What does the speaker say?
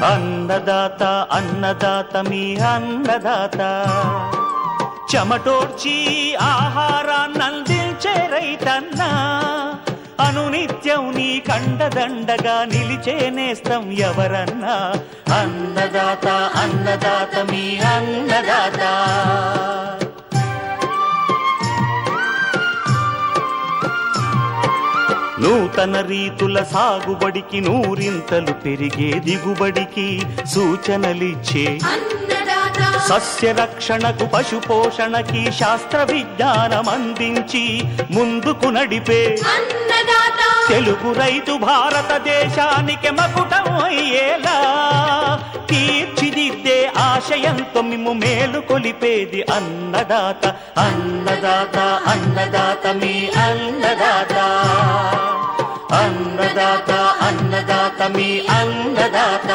అన్నదాత అన్నదాత మీ అన్నదాత చెమటోడ్చి ఆహారాన్నందించే రైతన్నా అనునిత్యం నీ కండదండగా నిలిచే నేస్తం ఎవరన్నా అన్నదాత అన్నదాత మీ అన్నదాత నూతన రీతుల సాగుబడికి నూరింతలు పెరిగే దిగుబడికి సూచనలిచ్చే సస్య రక్షణకు పశు పోషణకి శాస్త్ర విజ్ఞానం అందించి ముందుకు నడిపే తెలుగు రైతు భారతదేశానికి మకుటం అయ్యేలా తీర్చిదిద్దే ఆశయంతో మిమ్ము మేలు కొలిపేది అన్నదాత అన్నదాత అన్నదాత మీ అన్నదాత అన్నదాత అన్నదాత మీ అన్నదాత